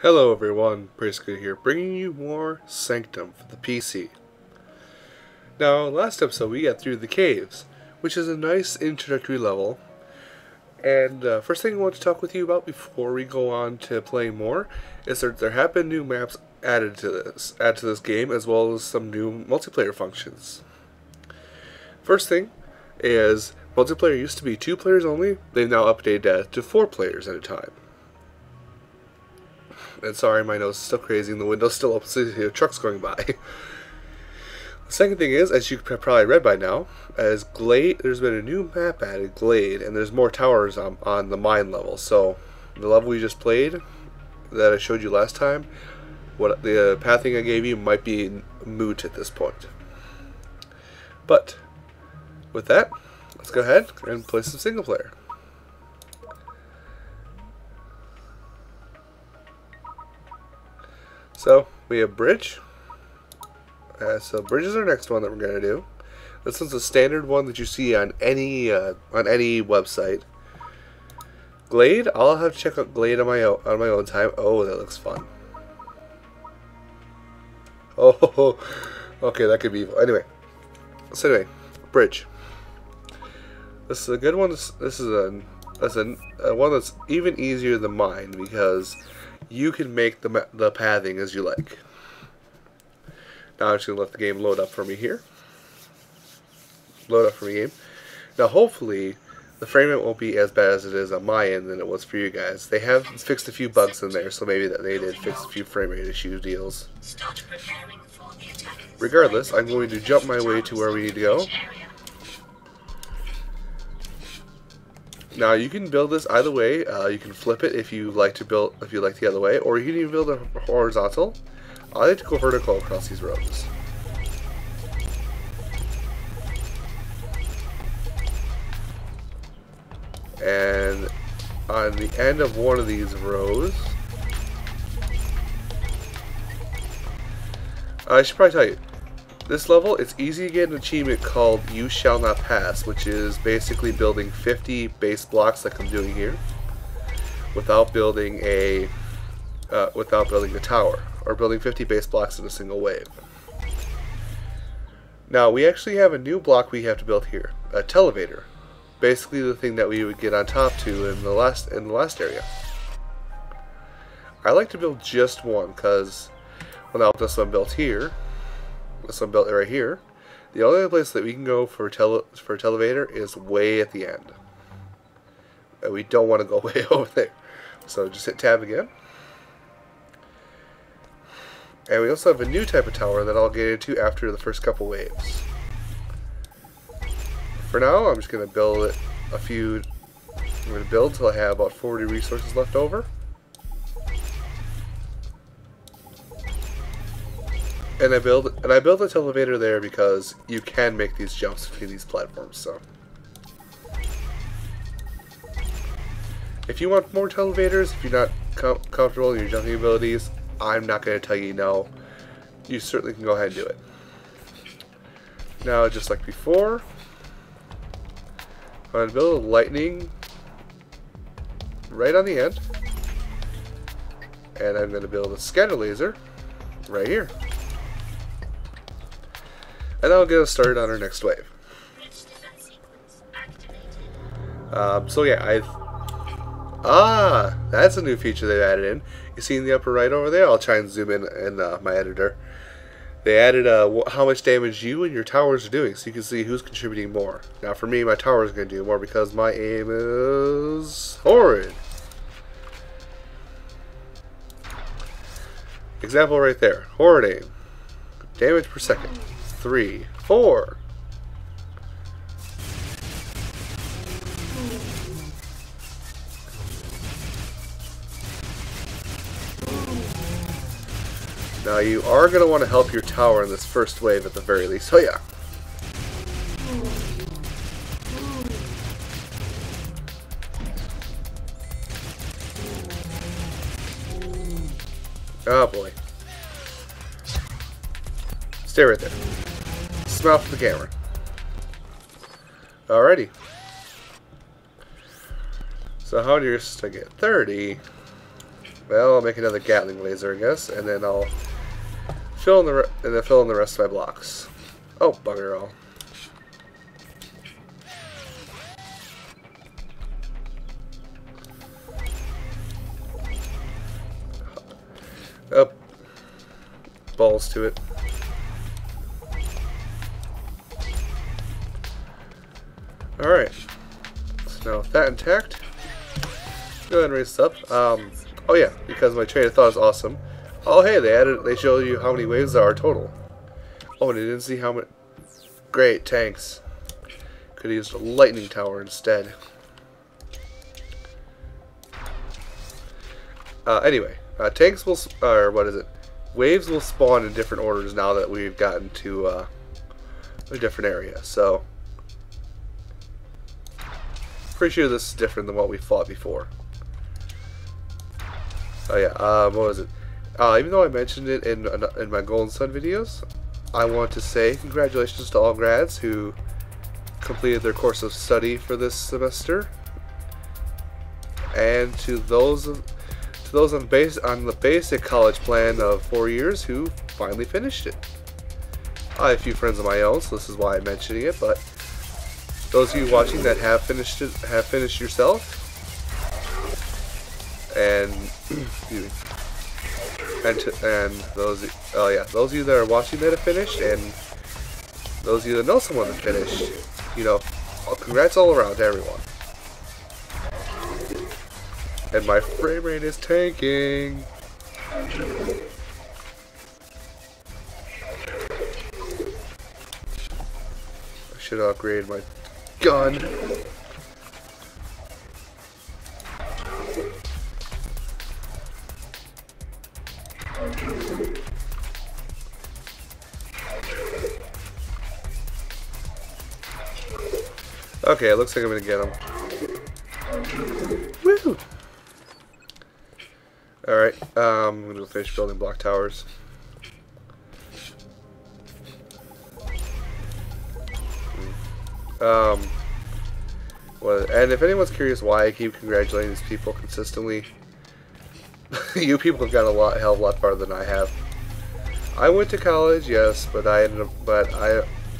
Hello everyone, pt6 here, bringing you more Sanctum for the PC. Now, last episode we got through the caves, which is a nice introductory level. And first thing I want to talk with you about before we go on to playing more is that there have been new maps added to this game, as well as some new multiplayer functions. First thing is, multiplayer used to be 2 players only. They've now updated that to 4 players at a time. And sorry, my nose is still crazy and the window's still open, so you hear trucks going by. The second thing is, as you probably read by now, as Glade, there's been a new map added, Glade, and there's more towers on the mine level. So, the level we just played, that I showed you last time, what the pathing I gave you might be moot at this point. But, with that, let's go ahead and play some single player. So, we have bridge. So bridge is our next one that we're going to do. This one's a standard one that you see on any website. Glade, I'll have to check out Glade on my own time. Oh, that looks fun. Oh, okay, that could be evil. Anyway, bridge. This is a good one. This is a one that's even easier than mine because you can make the pathing as you like. Now I'm just going to let the game load up for me here. Load up for me, game. Now hopefully the frame rate won't be as bad as it is on my end than it was for you guys. They have fixed a few bugs in there, so maybe that they did fix a few frame rate issue deals. Regardless, I'm going to jump my way to where we need to go. Now you can build this either way. You can flip it if you like the other way, or you can even build it horizontal. I like to go vertical across these roads. And on the end of one of these rows, I should probably tell you, this level, it's easy to get an achievement called You Shall Not Pass, which is basically building 50 base blocks like I'm doing here, without building a tower, or building 50 base blocks in a single wave. Now, we actually have a new block we have to build here, a televator. Basically the thing that we would get on top to in the last area. I like to build just one, because, well, now this one built here, this one built right here, the only other place that we can go for televator is way at the end. And we don't want to go way over there. So just hit tab again. And we also have a new type of tower that I'll get into after the first couple waves. For now, I'm just going to build it I'm going to build until I have about 40 resources left over. And I build a televator there because you can make these jumps between these platforms. So, if you want more televators, if you're not comfortable in your jumping abilities, I'm not going to tell you no. You certainly can go ahead and do it. Now, just like before, I'm going to build a lightning right on the end, and I'm going to build a scatter laser right here. And that'll get us started on our next wave. So yeah, that's a new feature they've added in. You see in the upper right over there? I'll try and zoom in my editor. They added how much damage you and your towers are doing, so you can see who's contributing more. Now for me, my tower is going to do more because my aim is horrid. Example right there. Horrid aim. Damage per second. 3, 4. Now you are going to want to help your tower in this first wave at the very least. Oh yeah. Oh boy. Stay right there. Smile for the camera. Alrighty. So how near to get 30? Well, I'll make another Gatling laser, I guess, and then I'll fill in the rest of my blocks. Oh, bugger all. Up. Balls to it. Alright. So now with that intact, go ahead and raise this up. Oh yeah, because my train of thought is awesome. Oh hey, they show you how many waves there are total. Oh, and I didn't see how many. Great, tanks. Could have used a lightning tower instead. Anyway, tanks will, or what is it? Waves will spawn in different orders now that we've gotten to a different area. So, pretty sure this is different than what we fought before. Oh yeah, what was it? Even though I mentioned it in my Golden Sun videos, I want to say congratulations to all grads who completed their course of study for this semester, and to those on the basic college plan of 4 years who finally finished it. I have a few friends of my own, so this is why I'm mentioning it. But those of you watching that have finished it, have finished yourself, and and those of you that are watching that have finished, and those of you that know someone that finished, you know, congrats all around to everyone. And my frame rate is tanking. I should upgrade my gun. Okay, it looks like I'm gonna get him. Woo! Alright, I'm gonna go finish building block towers. And if anyone's curious why I keep congratulating these people consistently, you people have got a hell of a lot farther than I have. I went to college, yes, but I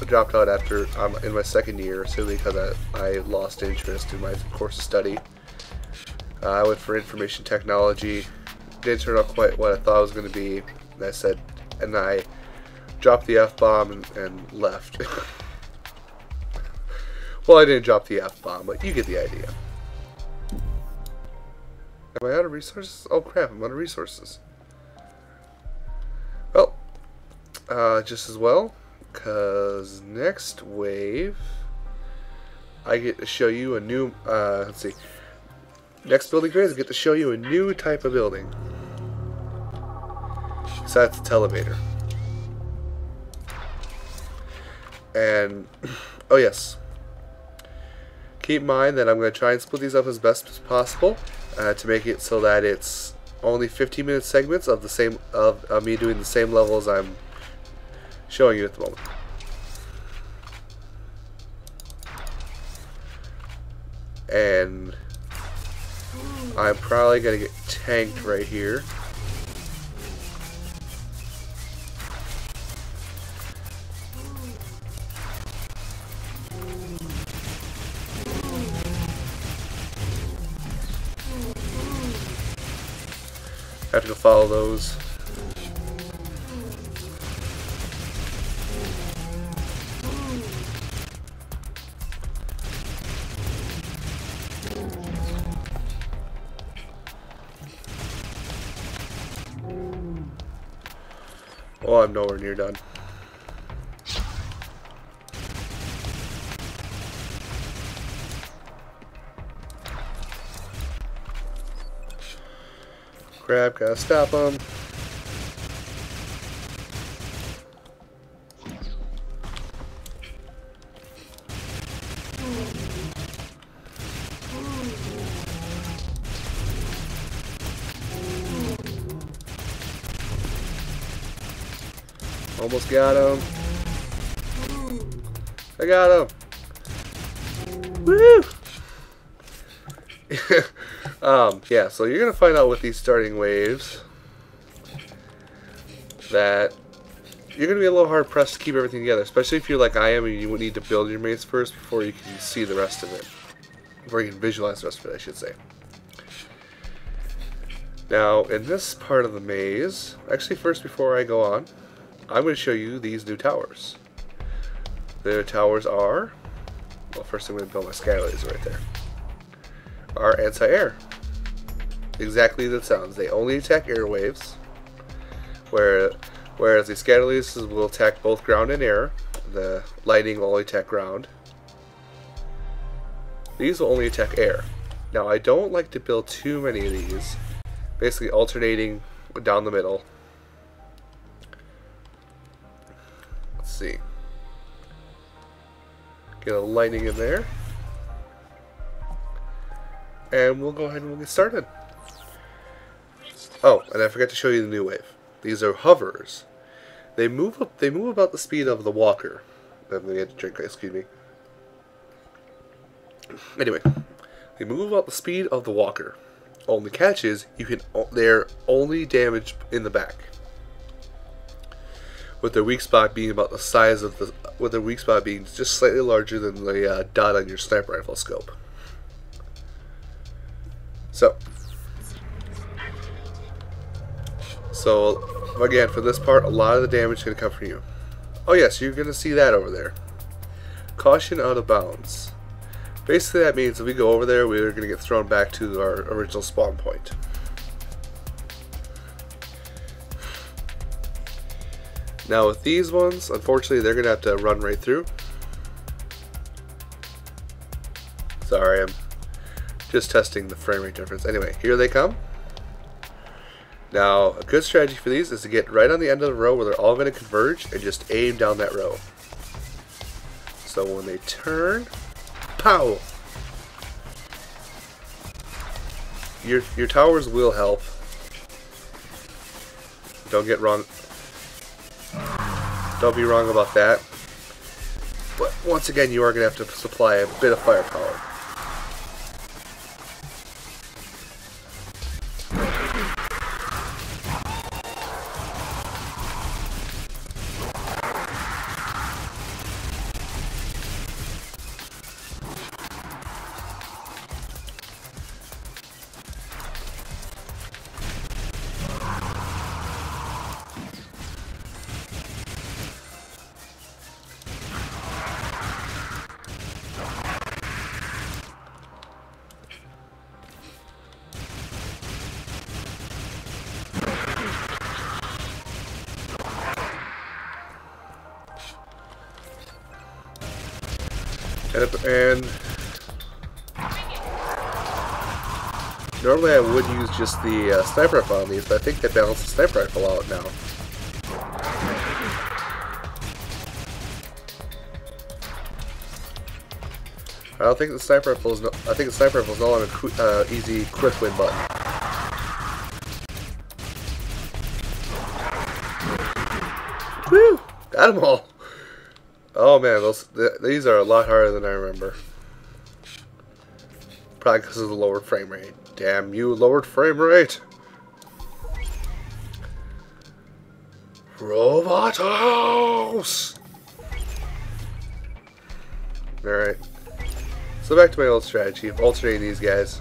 dropped out after in my second year simply because I lost interest in my course of study. I went for information technology. Didn't turn out quite what I thought it was going to be. And I dropped the F-bomb and left. Well, I didn't drop the F-bomb, but you get the idea. Am I out of resources? Oh crap, I'm out of resources. Well, just as well, because next wave, I get to show you a new, let's see. Next building phase, I get to show you a new type of building. So that's a televator. And, oh yes. Keep in mind that I'm going to try and split these up as best as possible to make it so that it's only 15-minute segments of the same of me doing the same levels I'm showing you at the moment. And I'm probably going to get tanked right here. I have to go follow those. Oh, I'm nowhere near done. Crap, gotta stop him. Almost got him. I got him. Woo! Yeah, so you're going to find out with these starting waves that you're going to be a little hard pressed to keep everything together, especially if you're like I am and you would need to build your maze first before you can see the rest of it. Before you can visualize the rest of it, I should say. Now, in this part of the maze, actually first before I go on, I'm going to show you these new towers. The towers are, well, first I'm going to build my sky laser right there, are anti-air. Exactly as it sounds. They only attack airwaves, whereas the scatter lasers will attack both ground and air. The lightning will only attack ground. These will only attack air. Now, I don't like to build too many of these, basically alternating down the middle. Let's see. Get a lightning in there. And we'll go ahead and we'll get started. Oh, and I forgot to show you the new wave. These are hovers. They move up. They move about the speed of the walker. I'm gonna get a drink. Excuse me. Anyway, they move about the speed of the walker. Only catch is they're only damaged in the back, with their weak spot being about the size of the. With their weak spot being just slightly larger than the dot on your sniper rifle scope. So again, for this part, a lot of the damage is going to come from you. Oh yes, you're going to see that over there. Caution out of bounds. Basically that means if we go over there, we're going to get thrown back to our original spawn point. Now with these ones, unfortunately they're going to have to run right through. Sorry, I'm just testing the frame rate difference. Anyway, here they come. Now, a good strategy for these is to get right on the end of the row where they're all going to converge and just aim down that row. So when they turn, pow! Your towers will help. Don't get wrong. Don't be wrong about that. But once again, you are going to have to supply a bit of firepower. And normally I would use just the sniper rifle on these, but I think they balance the sniper rifle out now. I don't think the sniper rifle is. I think the sniper rifle is no longer easy quick win button. Woo! Got them all. Oh man, these are a lot harder than I remember. Probably because of the lowered frame rate. Damn you, lowered frame rate! Robotos! Alright. So back to my old strategy of alternating these guys.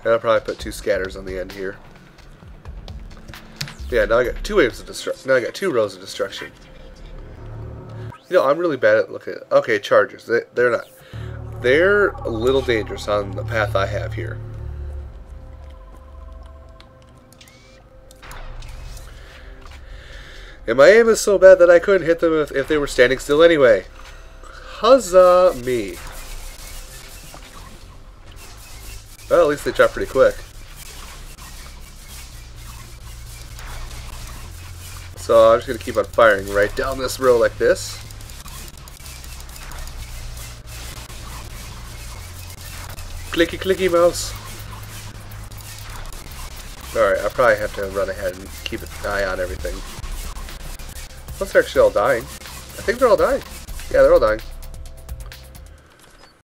And I'll probably put 2 scatters on the end here. Yeah, now I got 2 waves of destruction. Now I got 2 rows of destruction. You know, I'm really bad at looking at. Okay, chargers. They're not. They're a little dangerous on the path I have here. And my aim is so bad that I couldn't hit them if they were standing still anyway. Huzzah me. Well, at least they drop pretty quick. So I'm just going to keep on firing right down this row like this. Clicky clicky mouse. Alright, I probably have to run ahead and keep an eye on everything. Once they're actually all dying. I think they're all dying. Yeah, they're all dying.